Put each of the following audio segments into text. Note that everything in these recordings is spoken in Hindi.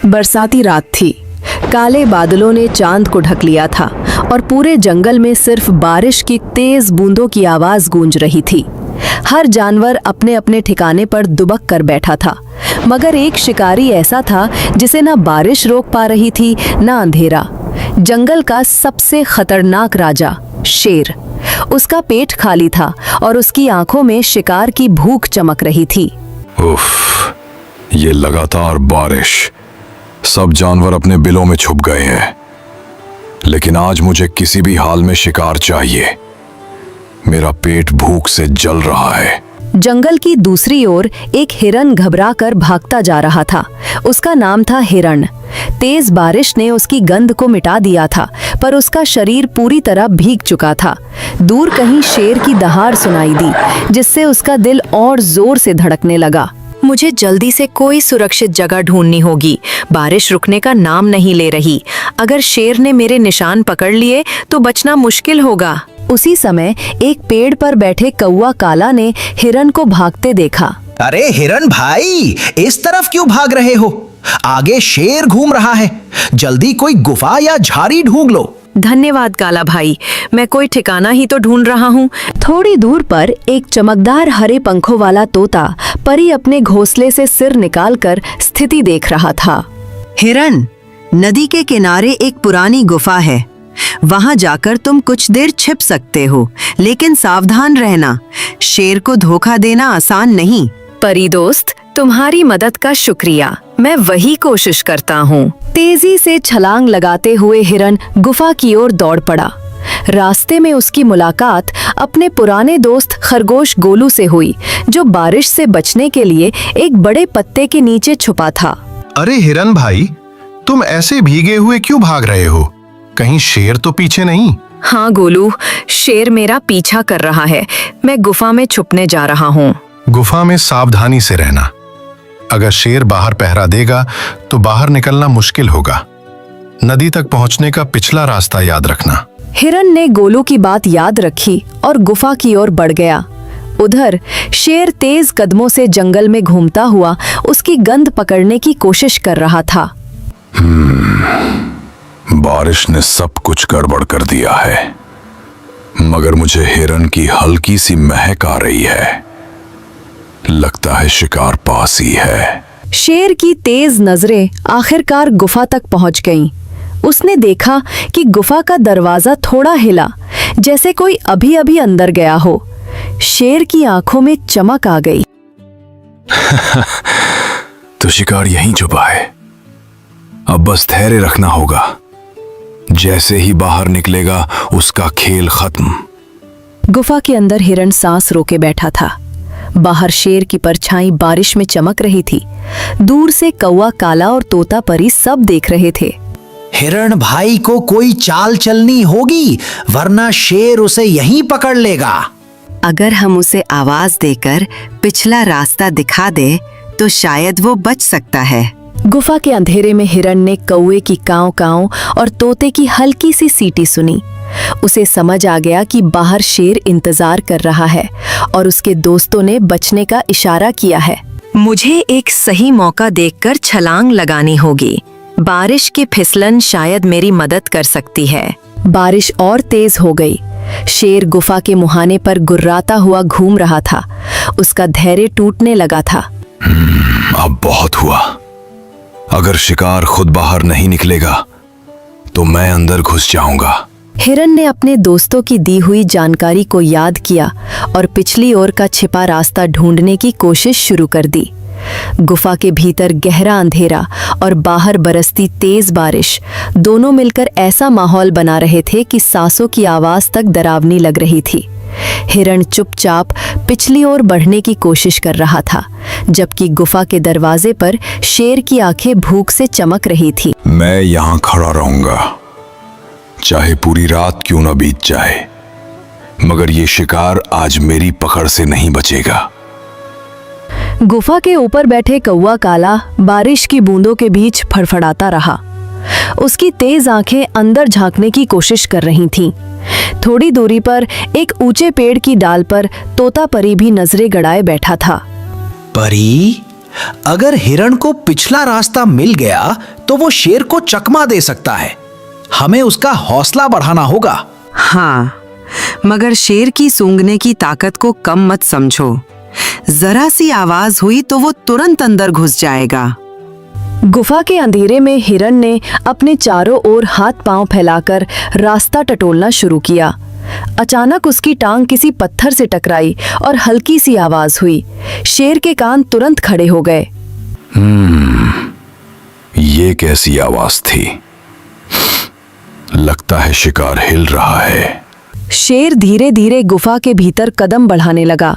बरसाती रात थी। काले बादलों ने चांद को ढक लिया था और पूरे जंगल में सिर्फ बारिश की तेज बूंदों की आवाज गूंज रही थी। हर जानवर अपने अपने ठिकाने पर दुबक कर बैठा था, मगर एक शिकारी ऐसा था जिसे ना बारिश रोक पा रही थी ना अंधेरा। जंगल का सबसे खतरनाक राजा शेर। उसका पेट खाली था और उसकी आंखों में शिकार की भूख चमक रही थी। उफ, ये लगातार बारिश, सब जानवर अपने बिलों में छुप गए हैं। लेकिन आज मुझे किसी भी हाल में शिकार चाहिए। मेरा पेट भूख से जल रहा है। जंगल की दूसरी ओर एक हिरन घबरा कर भागता जा रहा था। उसका नाम था हिरण। तेज बारिश ने उसकी गंध को मिटा दिया था, पर उसका शरीर पूरी तरह भीग चुका था। दूर कहीं शेर की दहाड़ सुनाई दी, जिससे उसका दिल और जोर से धड़कने लगा। मुझे जल्दी से कोई सुरक्षित जगह ढूंढनी होगी। बारिश रुकने का नाम नहीं ले रही। अगर शेर ने मेरे निशान पकड़ लिए तो बचना मुश्किल होगा। उसी समय एक पेड़ पर बैठे कौवा काला ने हिरन को भागते देखा। अरे हिरन भाई, इस तरफ क्यों भाग रहे हो? आगे शेर घूम रहा है। जल्दी कोई गुफा या झाड़ी ढूंढ लो। धन्यवाद काला भाई, मैं कोई ठिकाना ही तो ढूंढ रहा हूँ। थोड़ी दूर पर एक चमकदार हरे पंखों वाला तोता परी अपने घोंसले से सिर निकालकर स्थिति देख रहा था। हिरन, नदी के किनारे एक पुरानी गुफा है। वहां जाकर तुम कुछ देर छिप सकते हो, लेकिन सावधान रहना। शेर को धोखा देना आसान नहीं। परी दोस्त, तुम्हारी मदद का शुक्रिया। मैं वही कोशिश करता हूँ। तेजी से छलांग लगाते हुए हिरन गुफा की ओर दौड़ पड़ा। रास्ते में उसकी मुलाकात अपने पुराने दोस्त खरगोश गोलू से हुई, जो बारिश से बचने के लिए एक बड़े पत्ते के नीचे छुपा था। अरे हिरन भाई, तुम ऐसे भीगे हुए क्यों भाग रहे हो? कहीं शेर तो पीछे नहीं? हाँ गोलू, शेर मेरा पीछा कर रहा है। मैं गुफा में छुपने जा रहा हूँ। गुफा में सावधानी से रहना। अगर शेर बाहर पहरा देगा तो बाहर निकलना मुश्किल होगा। नदी तक पहुंचने का पिछला रास्ता याद रखना। हिरन ने गोलू की बात याद रखी और गुफा की ओर बढ़ गया। उधर शेर तेज कदमों से जंगल में घूमता हुआ उसकी गंध पकड़ने की कोशिश कर रहा था। बारिश ने सब कुछ गड़बड़ कर दिया है, मगर मुझे हिरन की हल्की सी महक आ रही है। लगता है शिकार पास ही है। शेर की तेज नजरें आखिरकार गुफा तक पहुंच गईं। उसने देखा कि गुफा का दरवाजा थोड़ा हिला, जैसे कोई अभी अभी अंदर गया हो। शेर की आंखों में चमक आ गई। तो शिकार यहीं छुपा है। अब बस धैर्य रखना होगा। जैसे ही बाहर निकलेगा उसका खेल खत्म। गुफा के अंदर हिरन सांस रोके बैठा था। बाहर शेर की परछाई बारिश में चमक रही थी। दूर से कौवा काला और तोता परी सब देख रहे थे। हिरण भाई को कोई चाल चलनी होगी, वरना शेर उसे यहीं पकड़ लेगा। अगर हम उसे आवाज देकर पिछला रास्ता दिखा दे तो शायद वो बच सकता है। गुफा के अंधेरे में हिरन ने कौवे की काँव काँव और तोते की हल्की सी सीटी सुनी। उसे समझ आ गया कि बाहर शेर इंतजार कर रहा है और उसके दोस्तों ने बचने का इशारा किया है। मुझे एक सही मौका देखकर छलांग लगानी होगी। बारिश की फिसलन शायद मेरी मदद कर सकती है। बारिश और तेज हो गई। शेर गुफा के मुहाने पर गुर्राता हुआ घूम रहा था। उसका धैर्य टूटने लगा था। अब बहुत हुआ। अगर शिकार खुद बाहर नहीं निकलेगा तो मैं अंदर घुस जाऊंगा। हिरन ने अपने दोस्तों की दी हुई जानकारी को याद किया और पिछली ओर का छिपा रास्ता ढूंढने की कोशिश शुरू कर दी। गुफा के भीतर गहरा अंधेरा और बाहर बरसती तेज बारिश दोनों मिलकर ऐसा माहौल बना रहे थे कि सांसों की आवाज तक डरावनी लग रही थी। हिरन चुपचाप पिछली ओर बढ़ने की कोशिश कर रहा था, जबकि गुफा के दरवाजे पर शेर की आंखें भूख से चमक रही थी। मैं यहाँ खड़ा रहूंगा, चाहे पूरी रात क्यों न बीत जाए, मगर ये शिकार आज मेरी पकड़ से नहीं बचेगा। गुफा के ऊपर बैठे कौवा काला बारिश की बूंदों के बीच फड़फड़ाता रहा। उसकी तेज आंखें अंदर झांकने की कोशिश कर रही थीं। थोड़ी दूरी पर एक ऊंचे पेड़ की डाल पर तोता परी भी नजरें गड़ाए बैठा था। परी, अगर हिरण को पिछला रास्ता मिल गया तो वो शेर को चकमा दे सकता है। हमें उसका हौसला बढ़ाना होगा। हाँ, मगर शेर की सूंघने की ताकत को कम मत समझो। जरा सी आवाज हुई तो वो तुरंत अंदर घुस जाएगा। गुफा के अंधेरे में हिरन ने अपने चारों ओर हाथ पांव फैलाकर रास्ता टटोलना शुरू किया। अचानक उसकी टांग किसी पत्थर से टकराई और हल्की सी आवाज हुई। शेर के कान तुरंत खड़े हो गए। ये कैसी आवाज थी? लगता है शिकार हिल रहा है। शेर धीरे धीरे गुफा के भीतर कदम बढ़ाने लगा।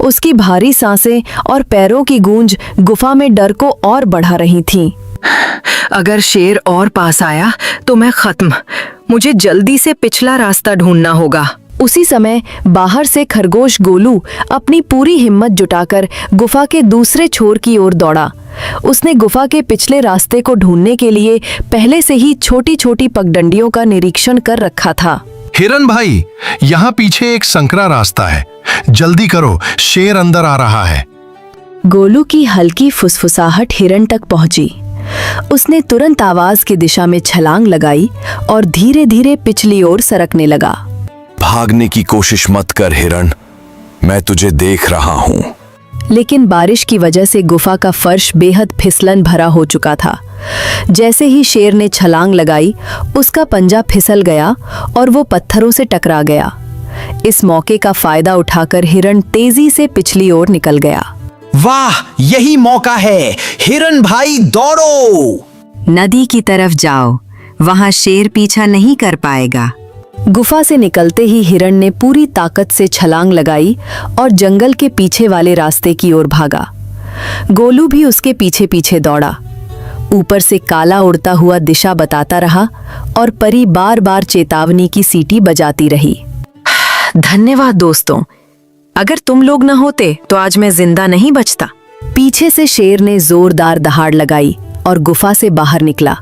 उसकी भारी सांसें और पैरों की गूंज गुफा में डर को और बढ़ा रही थीं। अगर शेर और पास आया तो मैं खत्म। मुझे जल्दी से पिछला रास्ता ढूंढना होगा। उसी समय बाहर से खरगोश गोलू अपनी पूरी हिम्मत जुटाकर गुफा के दूसरे छोर की ओर दौड़ा। उसने गुफा के पिछले रास्ते को ढूंढने के लिए पहले से ही छोटी छोटी पगडंडियों का निरीक्षण कर रखा था। हिरन भाई, यहाँ पीछे एक संकरा रास्ता है, जल्दी करो, शेर अंदर आ रहा है। गोलू की हल्की फुसफुसाहट हिरन तक पहुंची। उसने तुरंत आवाज की दिशा में छलांग लगाई और धीरे धीरे पिछली ओर सरकने लगा। भागने की कोशिश मत कर हिरन, मैं तुझे देख रहा हूं। लेकिन बारिश की वजह से गुफा का फर्श बेहद फिसलन भरा हो चुका था। जैसे ही शेर ने छलांग लगाई, उसका पंजा फिसल गया और वो पत्थरों से टकरा गया। इस मौके का फायदा उठाकर हिरन तेजी से पिछली ओर निकल गया। वाह, यही मौका है। हिरन भाई दौड़ो। नदी की तरफ जाओ, वहां शेर पीछा नहीं कर पाएगा। गुफा से निकलते ही हिरन ने पूरी ताकत से छलांग लगाई और जंगल के पीछे वाले रास्ते की ओर भागा। गोलू भी उसके पीछे पीछे दौड़ा। ऊपर से काला उड़ता हुआ दिशा बताता रहा और परी बार बार चेतावनी की सीटी बजाती रही। धन्यवाद दोस्तों, अगर तुम लोग न होते तो आज मैं जिंदा नहीं बचता। पीछे से शेर ने जोरदार दहाड़ लगाई और गुफा से बाहर निकला।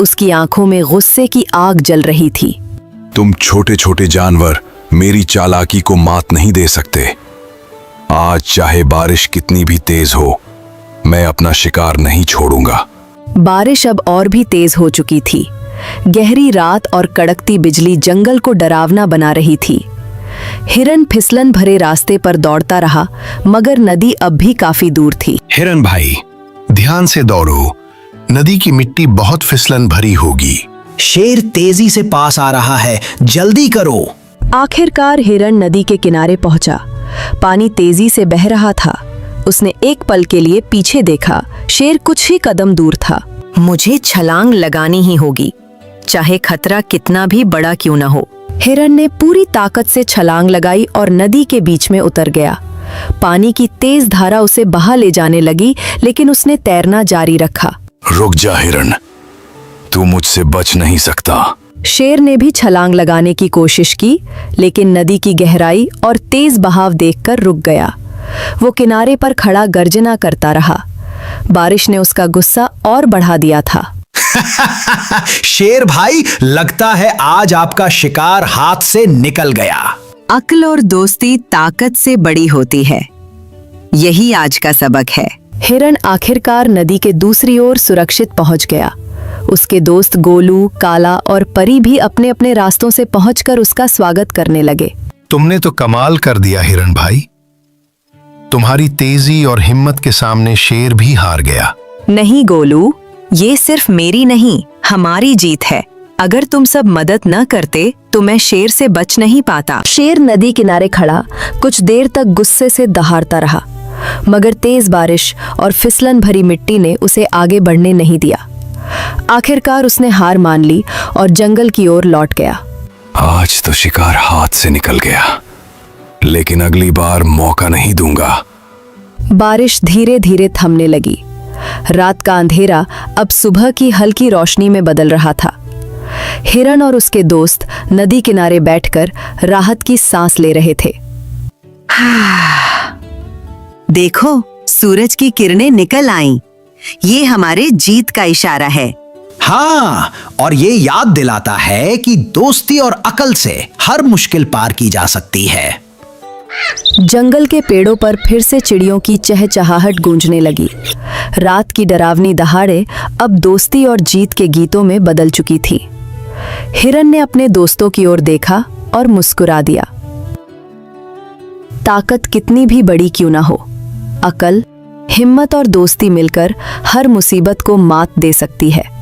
उसकी आंखों में गुस्से की आग जल रही थी। तुम छोटे छोटे जानवर मेरी चालाकी को मात नहीं दे सकते। आज चाहे बारिश कितनी भी तेज हो, मैं अपना शिकार नहीं छोड़ूंगा। बारिश अब और भी तेज हो चुकी थी। गहरी रात और कड़कती बिजली जंगल को डरावना बना रही थी। हिरन फिसलन भरे रास्ते पर दौड़ता रहा, मगर नदी अब भी काफी दूर थी। हिरन भाई, ध्यान से दौड़ो, नदी की मिट्टी बहुत फिसलन भरी होगी। शेर तेजी से पास आ रहा है, जल्दी करो। आखिरकार हिरन नदी के किनारे पहुंचा। पानी तेजी से बह रहा था। उसने एक पल के लिए पीछे देखा। शेर कुछ ही कदम दूर था। मुझे छलांग लगानी ही होगी, चाहे खतरा कितना भी बड़ा क्यों न हो। हिरन ने पूरी ताकत से छलांग लगाई और नदी के बीच में उतर गया। पानी की तेज धारा उसे बहा ले जाने लगी, लेकिन उसने तैरना जारी रखा। रुक जा हिरन, तू मुझसे बच नहीं सकता। शेर ने भी छलांग लगाने की कोशिश की, लेकिन नदी की गहराई और तेज बहाव देखकर रुक गया। वो किनारे पर खड़ा गर्जना करता रहा। बारिश ने उसका गुस्सा और बढ़ा दिया था। शेर भाई, लगता है आज आपका शिकार हाथ से निकल गया। अक्ल और दोस्ती ताकत से बड़ी होती है, यही आज का सबक है। हिरन आखिरकार नदी के दूसरी ओर सुरक्षित पहुंच गया। उसके दोस्त गोलू, काला और परी भी अपने अपने रास्तों से पहुंचकर उसका स्वागत करने लगे। तुमने तो कमाल कर दिया हिरन भाई। तुम्हारी तेजी और हिम्मत के सामने शेर भी हार गया। नहीं गोलू, ये सिर्फ मेरी नहीं, हमारी जीत है। अगर तुम सब मदद न करते तो मैं शेर से बच नहीं पाता। शेर नदी किनारे खड़ा कुछ देर तक गुस्से से दहाड़ता रहा, मगर तेज बारिश और फिसलन भरी मिट्टी ने उसे आगे बढ़ने नहीं दिया। आखिरकार उसने हार मान ली और जंगल की ओर लौट गया। आज तो शिकार हाथ से निकल गया, लेकिन अगली बार मौका नहीं दूंगा। बारिश धीरे धीरे थमने लगी। रात का अंधेरा अब सुबह की हल्की रोशनी में बदल रहा था। हिरन और उसके दोस्त नदी किनारे बैठकर राहत की सांस ले रहे थे। देखो, सूरज की किरणें निकल आईं। ये हमारे जीत का इशारा है। हाँ, और ये याद दिलाता है कि दोस्ती और अकल से हर मुश्किल पार की जा सकती है। जंगल के पेड़ों पर फिर से चिड़ियों की चहचहाहट गूंजने लगी। रात की डरावनी दहाड़े अब दोस्ती और जीत के गीतों में बदल चुकी थी। हिरन ने अपने दोस्तों की ओर देखा और मुस्कुरा दिया। ताकत कितनी भी बड़ी क्यों ना हो, अकल, हिम्मत और दोस्ती मिलकर हर मुसीबत को मात दे सकती है।